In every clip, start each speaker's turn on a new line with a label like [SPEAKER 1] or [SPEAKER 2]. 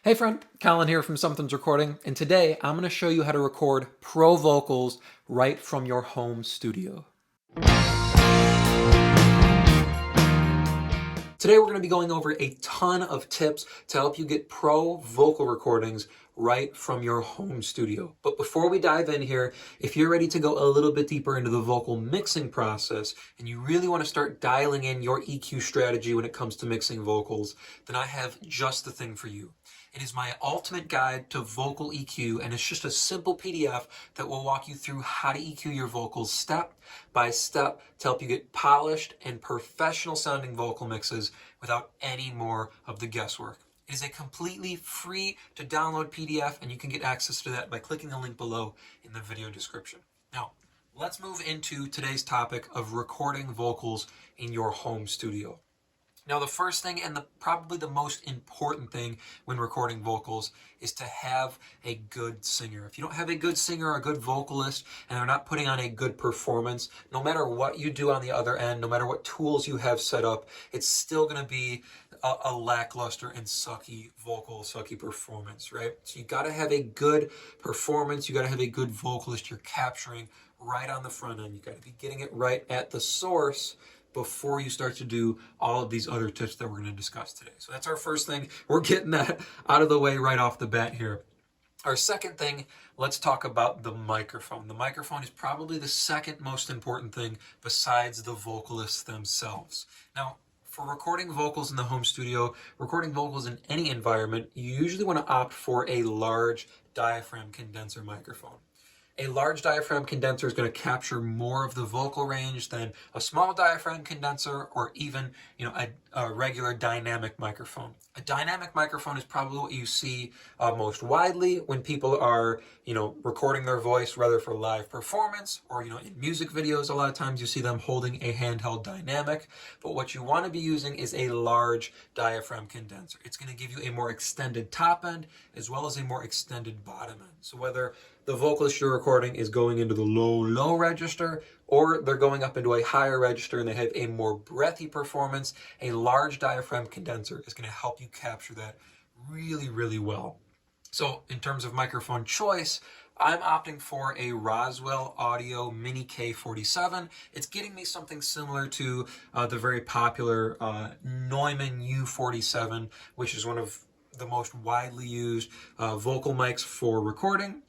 [SPEAKER 1] Hey friend, Colin here from Sumthins Recording, and today I'm going to show you how to record pro vocals right from your home studio. Today we're going to be going over a ton of tips to help you get pro vocal recordings right from your home studio. But before we dive in here, if you're ready to go a little bit deeper into the vocal mixing process and you really want to start dialing in your EQ strategy when it comes to mixing vocals, then I have just the thing for you. It is my ultimate guide to vocal EQ, and it's just a simple PDF that will walk you through how to EQ your vocals step by step to help you get polished and professional sounding vocal mixes without any more of the guesswork. It is a completely free to download PDF, and you can get access to that by clicking the link below in the video description. Now, let's move into today's topic of recording vocals in your home studio. Now, the first thing and probably the most important thing when recording vocals is to have a good singer. If you don't have a good singer or a good vocalist and they're not putting on a good performance, no matter what you do on the other end, no matter what tools you have set up, it's still going to be a lackluster and sucky performance, right? So you got to have a good performance. You got to have a good vocalist you're capturing right on the front end. You got to be getting it right at the source before you start to do all of these other tips that we're going to discuss today. So that's our first thing. We're getting that out of the way right off the bat here. Our second thing, let's talk about the microphone. The microphone is probably the second most important thing besides the vocalists themselves. Now, for recording vocals in the home studio, recording vocals in any environment, you usually want to opt for a large diaphragm condenser microphone. A large diaphragm condenser is going to capture more of the vocal range than a small diaphragm condenser or even, a regular dynamic microphone. A dynamic microphone is probably what you see most widely when people are, recording their voice, whether for live performance or, in music videos. A lot of times you see them holding a handheld dynamic, but what you want to be using is a large diaphragm condenser. It's going to give you a more extended top end as well as a more extended bottom end. So whether the vocalist you're recording is going into the low register or they're going up into a higher register and they have a more breathy performance, a large diaphragm condenser is going to help you capture that really, really well. So in terms of microphone choice, I'm opting for a Roswell Audio Mini K47. It's getting me something similar to the very popular Neumann U47, which is one of the most widely used vocal mics for recording.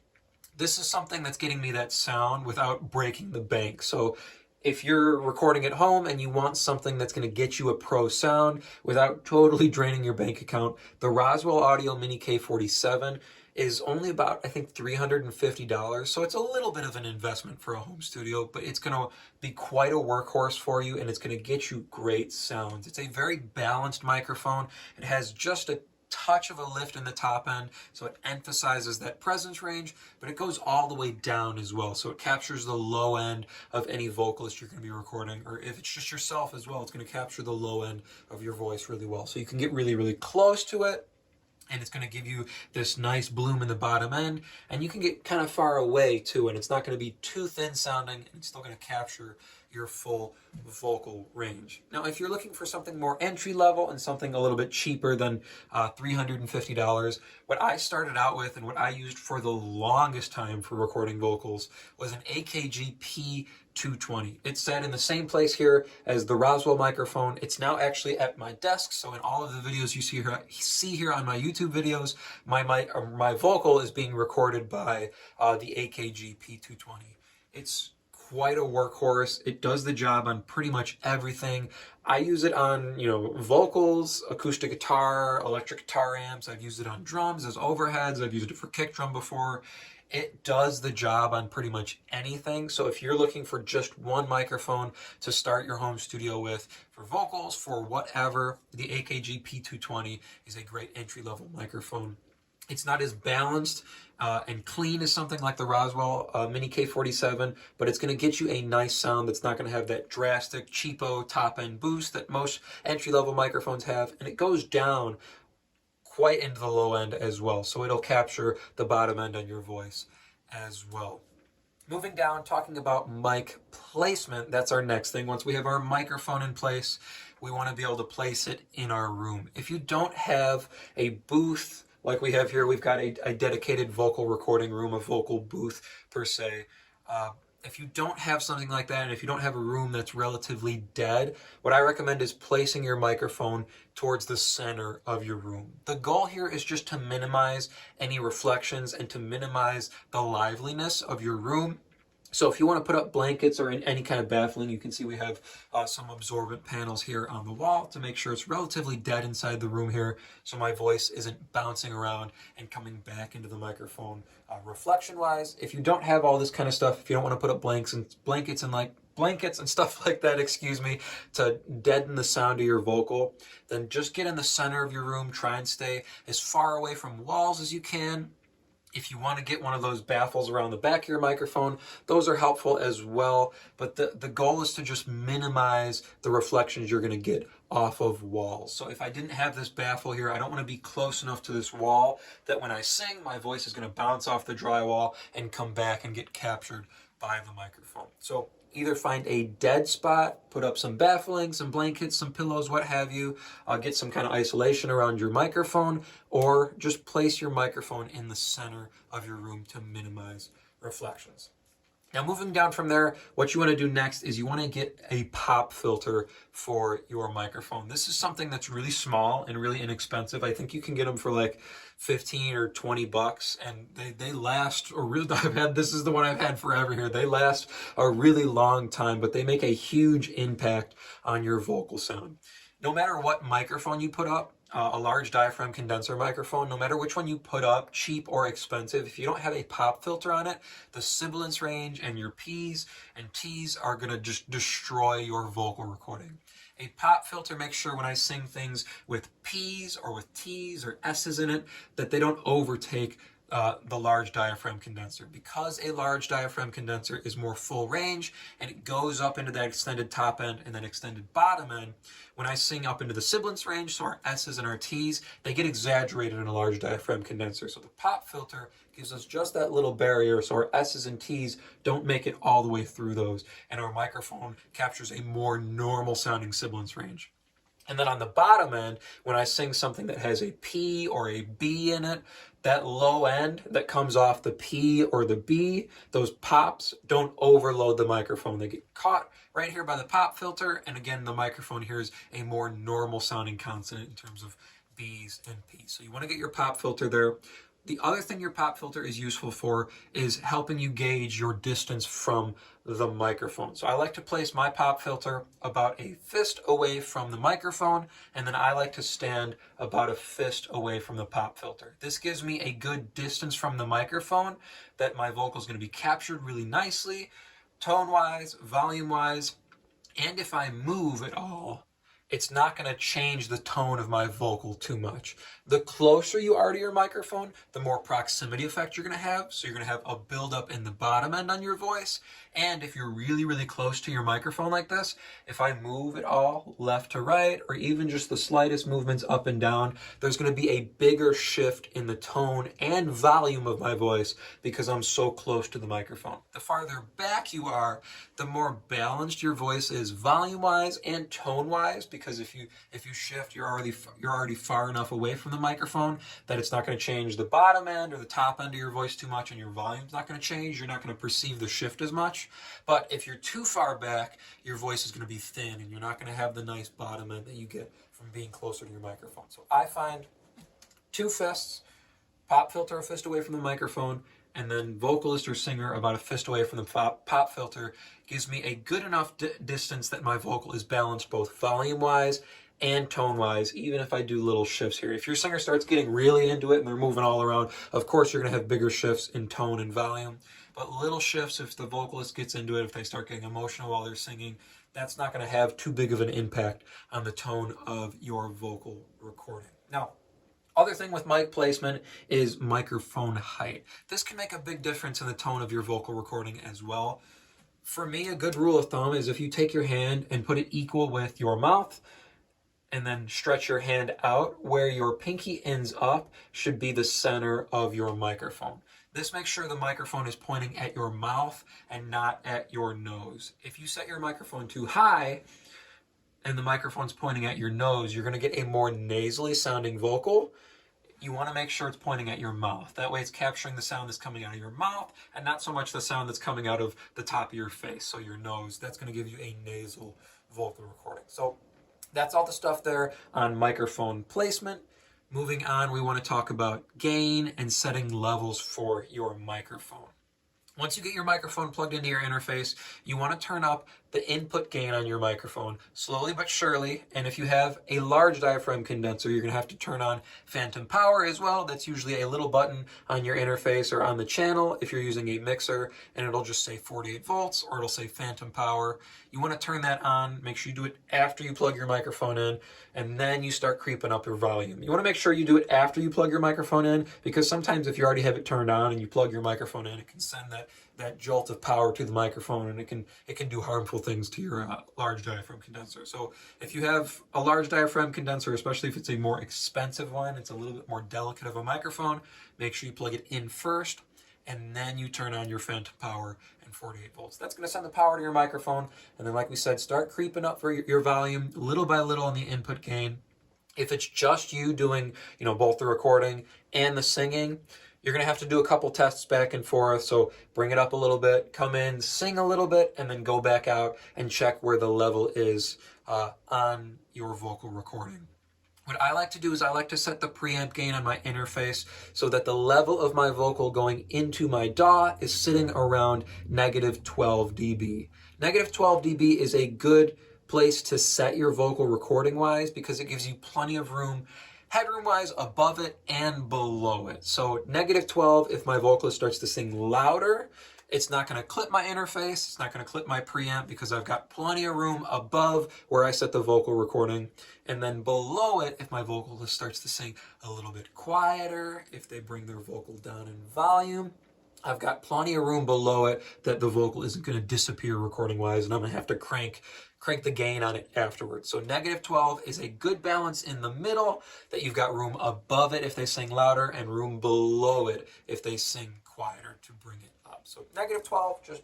[SPEAKER 1] This is something that's getting me that sound without breaking the bank. So if you're recording at home and you want something that's going to get you a pro sound without totally draining your bank account, the Roswell Audio Mini K47 is only about, I think, $350. So it's a little bit of an investment for a home studio, but it's going to be quite a workhorse for you and it's going to get you great sounds. It's a very balanced microphone. It has just a touch of a lift in the top end, so it emphasizes that presence range, but it goes all the way down as well, so it captures the low end of any vocalist you're going to be recording, or if it's just yourself as well, it's going to capture the low end of your voice really well. So you can get really, really close to it, and it's going to give you this nice bloom in the bottom end, and you can get kind of far away too, and it's not going to be too thin sounding, and it's still going to capture your full vocal range. Now, if you're looking for something more entry level and something a little bit cheaper than $350, what I started out with and what I used for the longest time for recording vocals was an AKG P220. It sat in the same place here as the Roswell microphone. It's now actually at my desk, so in all of the videos you see here on my YouTube videos, my vocal is being recorded by the AKG P220. It's quite a workhorse. It does the job on pretty much everything. I use it on, vocals, acoustic guitar, electric guitar amps. I've used it on drums as overheads. I've used it for kick drum before. It does the job on pretty much anything. So if you're looking for just one microphone to start your home studio with, for vocals, for whatever, the AKG P220 is a great entry-level microphone. It's not as balanced and clean as something like the Roswell Mini K47, but it's going to get you a nice sound that's not going to have that drastic, cheapo top-end boost that most entry-level microphones have, and it goes down quite into the low end as well, so it'll capture the bottom end on your voice as well. Moving down, talking about mic placement, that's our next thing. Once we have our microphone in place, we want to be able to place it in our room. If you don't have a booth like we have here. We've got a dedicated vocal recording room, a vocal booth per se. If you don't have something like that, and if you don't have a room that's relatively dead, what I recommend is placing your microphone towards the center of your room. The goal here is just to minimize any reflections and to minimize the liveliness of your room. So if you want to put up blankets or any kind of baffling, you can see we have some absorbent panels here on the wall to make sure it's relatively dead inside the room here, so my voice isn't bouncing around and coming back into the microphone reflection-wise. If you don't have all this kind of stuff, if you don't want to put up blankets and stuff like that, excuse me, to deaden the sound of your vocal, then just get in the center of your room. Try and stay as far away from walls as you can. If you want to get one of those baffles around the back of your microphone, those are helpful as well. But the goal is to just minimize the reflections you're going to get off of walls. So if I didn't have this baffle here, I don't want to be close enough to this wall that when I sing, my voice is going to bounce off the drywall and come back and get captured by the microphone. So either find a dead spot, put up some baffling, some blankets, some pillows, what have you, get some kind of isolation around your microphone, or just place your microphone in the center of your room to minimize reflections. Now, moving down from there, what you want to do next is you want to get a pop filter for your microphone. This is something that's really small and really inexpensive. I think you can get them for like 15 or 20 bucks, and they last, or really, this is the one I've had forever here. They last a really long time, but they make a huge impact on your vocal sound. No matter what microphone you put up, a large diaphragm condenser microphone, no matter which one you put up, cheap or expensive, if you don't have a pop filter on it, the sibilance range and your P's and T's are going to just destroy your vocal recording. A pop filter makes sure when I sing things with P's or with T's or S's in it, that they don't overtake the large diaphragm condenser. Because a large diaphragm condenser is more full range and it goes up into that extended top end and then extended bottom end, when I sing up into the sibilance range, so our S's and our T's, they get exaggerated in a large diaphragm condenser. So the pop filter gives us just that little barrier so our S's and T's don't make it all the way through those, and our microphone captures a more normal sounding sibilance range. And then on the bottom end, when I sing something that has a P or a B in it, that low end that comes off the P or the B, those pops don't overload the microphone. They get caught right here by the pop filter. And again, the microphone here is a more normal sounding consonant in terms of B's and P's. So you want to get your pop filter there. The other thing your pop filter is useful for is helping you gauge your distance from the microphone. So I like to place my pop filter about a fist away from the microphone, and then I like to stand about a fist away from the pop filter. This gives me a good distance from the microphone that my vocal is going to be captured really nicely, tone-wise, volume-wise, and if I move at all, it's not going to change the tone of my vocal too much. The closer you are to your microphone, the more proximity effect you're going to have. So you're going to have a buildup in the bottom end on your voice. And if you're really, really close to your microphone like this, if I move at all left to right, or even just the slightest movements up and down, there's going to be a bigger shift in the tone and volume of my voice because I'm so close to the microphone. The farther back you are, the more balanced your voice is volume-wise and tone-wise, because if you shift, you're already far enough away from the microphone that it's not going to change the bottom end or the top end of your voice too much, and your volume's not going to change. You're not going to perceive the shift as much. But if you're too far back, your voice is going to be thin, and you're not going to have the nice bottom end that you get from being closer to your microphone. So I find 2 fists, pop filter a fist away from the microphone, and then vocalist or singer about a fist away from the pop filter gives me a good enough distance that my vocal is balanced both volume-wise and tone-wise, even if I do little shifts here. If your singer starts getting really into it and they're moving all around, of course you're going to have bigger shifts in tone and volume. But little shifts, if the vocalist gets into it, if they start getting emotional while they're singing, that's not going to have too big of an impact on the tone of your vocal recording. Now, other thing with mic placement is microphone height. This can make a big difference in the tone of your vocal recording as well. For me, a good rule of thumb is if you take your hand and put it equal with your mouth, and then stretch your hand out, where your pinky ends up should be the center of your microphone. This makes sure the microphone is pointing at your mouth and not at your nose. If you set your microphone too high and the microphone's pointing at your nose, you're going to get a more nasally sounding vocal. you want to make sure it's pointing at your mouth. That way it's capturing the sound that's coming out of your mouth and not so much the sound that's coming out of the top of your face, so your nose. That's going to give you a nasal vocal recording. So that's all the stuff there on microphone placement. Moving on, we want to talk about gain and setting levels for your microphone. Once you get your microphone plugged into your interface, you want to turn up the input gain on your microphone slowly but surely. And if you have a large diaphragm condenser, you're going to have to turn on phantom power as well. That's usually a little button on your interface or on the channel if you're using a mixer, and it'll just say 48 volts or it'll say phantom power. You want to turn that on. Make sure you do it after you plug your microphone in, and then you start creeping up your volume. You want to make sure you do it after you plug your microphone in, because sometimes if you already have it turned on and you plug your microphone in, it can send that jolt of power to the microphone, and it can do harmful things to your large diaphragm condenser. So if you have a large diaphragm condenser, especially if it's a more expensive one, it's a little bit more delicate of a microphone, make sure you plug it in first, and then you turn on your phantom power and 48 volts. That's going to send the power to your microphone, and then like we said, start creeping up for your volume little by little on the input gain. If it's just you doing, both the recording and the singing, you're going to have to do a couple tests back and forth. So bring it up a little bit, come in, sing a little bit, and then go back out and check where the level is on your vocal recording. What I like to do is I like to set the preamp gain on my interface so that the level of my vocal going into my DAW is sitting around -12 dB. -12 dB is a good place to set your vocal recording wise, because it gives you plenty of room headroom wise above it and below it. So -12, if my vocalist starts to sing louder, it's not going to clip my interface, it's not going to clip my preamp, because I've got plenty of room above where I set the vocal recording. And then below it, if my vocalist starts to sing a little bit quieter, if they bring their vocal down in volume, I've got plenty of room below it that the vocal isn't going to disappear recording wise, and I'm going to have to crank the gain on it afterwards. So -12 is a good balance in the middle, that you've got room above it if they sing louder and room below it if they sing quieter to bring it up. So -12, just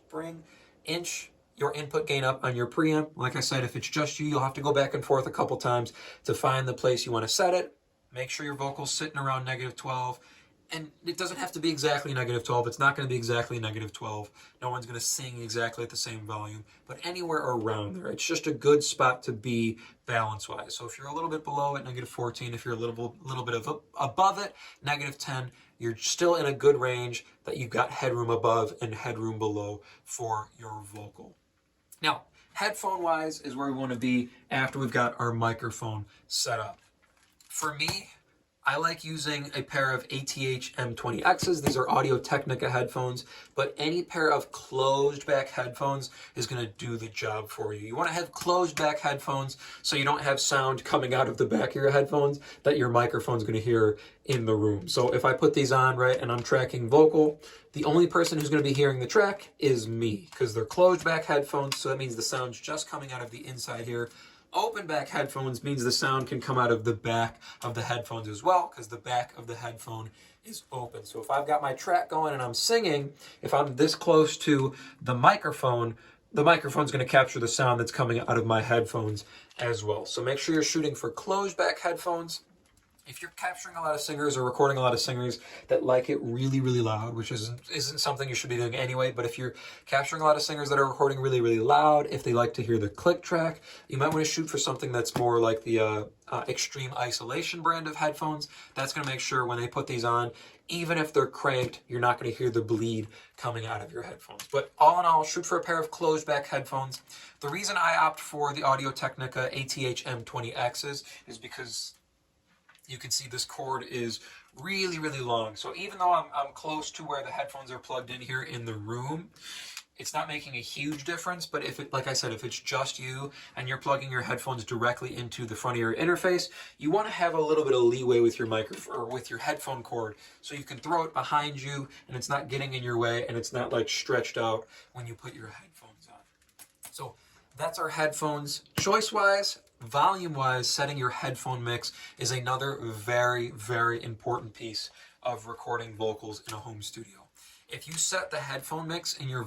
[SPEAKER 1] inch your input gain up on your preamp. Like I said, if it's just you, you'll have to go back and forth a couple times to find the place you want to set it. Make sure your vocal's sitting around -12. And it doesn't have to be exactly -12. It's not going to be exactly -12. No one's going to sing exactly at the same volume, but anywhere around there. It's just a good spot to be balance-wise. So if you're a little bit below it, -14. If you're a little bit above it, -10. You're still in a good range that you've got headroom above and headroom below for your vocal. Now, headphone-wise is where we want to be after we've got our microphone set up. For me, I like using a pair of ATH M20Xs. These are Audio-Technica headphones, but any pair of closed back headphones is going to do the job for you. You want to have closed back headphones so you don't have sound coming out of the back of your headphones that your microphone's going to hear in the room. So if I put these on, right, and I'm tracking vocal, the only person who's going to be hearing the track is me, because they're closed back headphones, so that means the sound's just coming out of the inside here. Open back headphones means the sound can come out of the back of the headphones as well, because the back of the headphone is open. So if I've got my track going and I'm singing, if I'm this close to the microphone's going to capture the sound that's coming out of my headphones as well. So make sure you're shooting for closed back headphones. If you're capturing a lot of singers or recording a lot of singers that like it really, really loud, which isn't something you should be doing anyway, but if you're capturing a lot of singers that are recording really, really loud, if they like to hear the click track, you might want to shoot for something that's more like the Extreme Isolation brand of headphones. That's going to make sure when they put these on, even if they're cranked, you're not going to hear the bleed coming out of your headphones. But all in all, shoot for a pair of closed back headphones. The reason I opt for the Audio-Technica ATH M20Xs is because you can see this cord is really, really long. So even though I'm close to where the headphones are plugged in here in the room, it's not making a huge difference. But like I said, if it's just you and you're plugging your headphones directly into the front of your interface, you want to have a little bit of leeway with your microphone or with your headphone cord, so you can throw it behind you and it's not getting in your way and it's not like stretched out when you put your headphones on. So that's our headphones. Choice-wise, volume-wise, setting your headphone mix is another very, very important piece of recording vocals in a home studio. If you set the headphone mix in your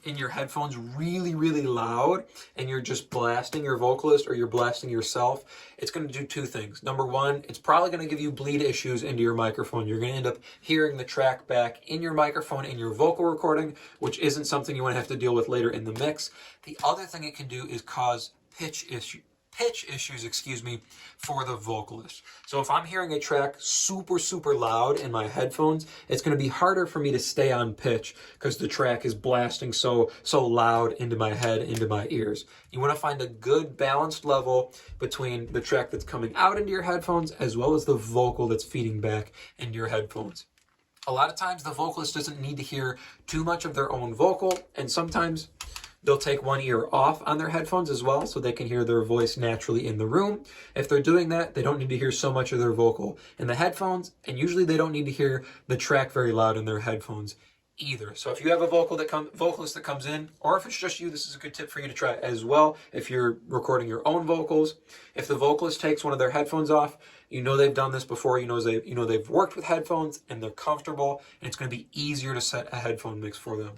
[SPEAKER 1] in your headphones really, really loud, and you're just blasting your vocalist or you're blasting yourself, it's going to do two things. Number one, it's probably going to give you bleed issues into your microphone. You're going to end up hearing the track back in your microphone in your vocal recording, which isn't something you want to have to deal with later in the mix. The other thing it can do is cause pitch issues, for the vocalist. So if I'm hearing a track super, super loud in my headphones, it's going to be harder for me to stay on pitch because the track is blasting so loud into my head, into my ears. You want to find a good balanced level between the track that's coming out into your headphones as well as the vocal that's feeding back into your headphones. A lot of times the vocalist doesn't need to hear too much of their own vocal, and sometimes they'll take one ear off on their headphones as well so they can hear their voice naturally in the room. If they're doing that, they don't need to hear so much of their vocal in the headphones, and usually they don't need to hear the track very loud in their headphones either. So if you have a vocalist that comes in, or if it's just you, this is a good tip for you to try as well. If you're recording your own vocals, if the vocalist takes one of their headphones off, you know they've done this before, you know they've worked with headphones and they're comfortable, and it's going to be easier to set a headphone mix for them.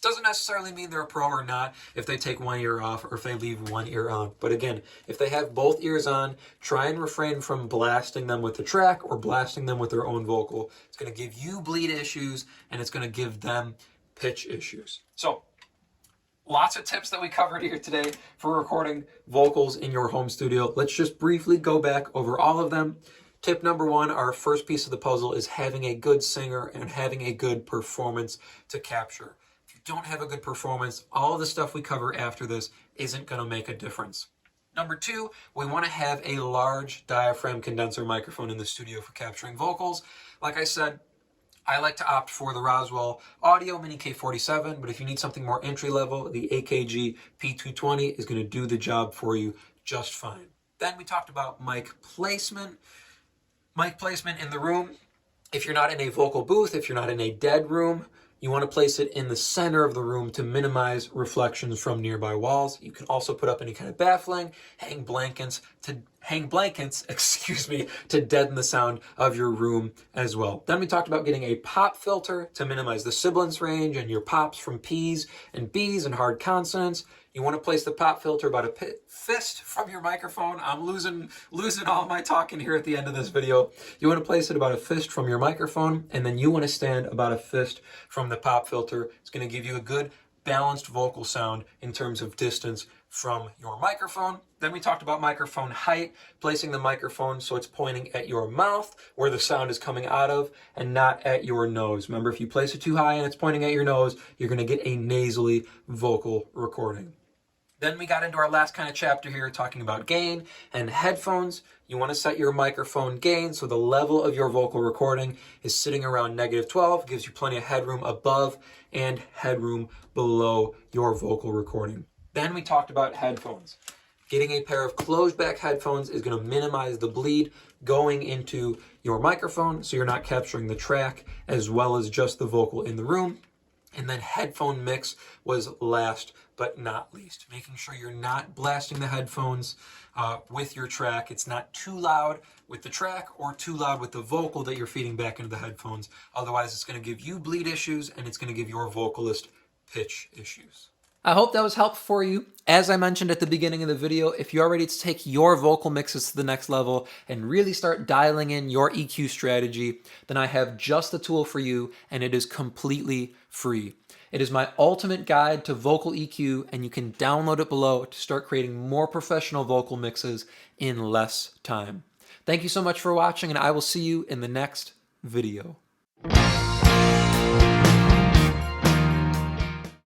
[SPEAKER 1] Doesn't necessarily mean they're a pro or not if they take one ear off or if they leave one ear on. But again, if they have both ears on, try and refrain from blasting them with the track or blasting them with their own vocal. It's going to give you bleed issues, and it's going to give them pitch issues. So, lots of tips that we covered here today for recording vocals in your home studio. Let's just briefly go back over all of them. Tip number one, our first piece of the puzzle, is having a good singer and having a good performance to capture. Don't have a good performance, all of the stuff we cover after this isn't going to make a difference. Number two, we want to have a large diaphragm condenser microphone in the studio for capturing vocals. Like I said, I like to opt for the Roswell Audio Mini K47, but if you need something more entry level, the AKG P220 is going to do the job for you just fine. Then we talked about mic placement. Mic placement in the room. If you're not in a vocal booth, if you're not in a dead room, you want to place it in the center of the room to minimize reflections from nearby walls. You can also put up any kind of baffling, hang blankets, to deaden the sound of your room as well. Then we talked about getting a pop filter to minimize the sibilance range and your pops from P's and B's and hard consonants. You want to place the pop filter about a fist from your microphone. I'm losing all my talking here at the end of this video. You want to place it about a fist from your microphone, and then you want to stand about a fist from the pop filter. It's going to give you a good balanced vocal sound in terms of distance from your microphone. Then we talked about microphone height, placing the microphone so it's pointing at your mouth where the sound is coming out of and not at your nose. Remember, if you place it too high and it's pointing at your nose, you're going to get a nasally vocal recording. Then we got into our last kind of chapter here talking about gain and headphones. You want to set your microphone gain so the level of your vocal recording is sitting around -12, gives you plenty of headroom above and headroom below your vocal recording. Then we talked about headphones. Getting a pair of closed back headphones is going to minimize the bleed going into your microphone so you're not capturing the track as well as just the vocal in the room. And then headphone mix was last but not least. Making sure you're not blasting the headphones with your track. It's not too loud with the track or too loud with the vocal that you're feeding back into the headphones. Otherwise, it's going to give you bleed issues and it's going to give your vocalist pitch issues. I hope that was helpful for you. As I mentioned at the beginning of the video, if you're ready to take your vocal mixes to the next level and really start dialing in your EQ strategy, then I have just the tool for you, and it is completely free. It is my ultimate guide to vocal EQ, and you can download it below to start creating more professional vocal mixes in less time. Thank you so much for watching, and I will see you in the next video.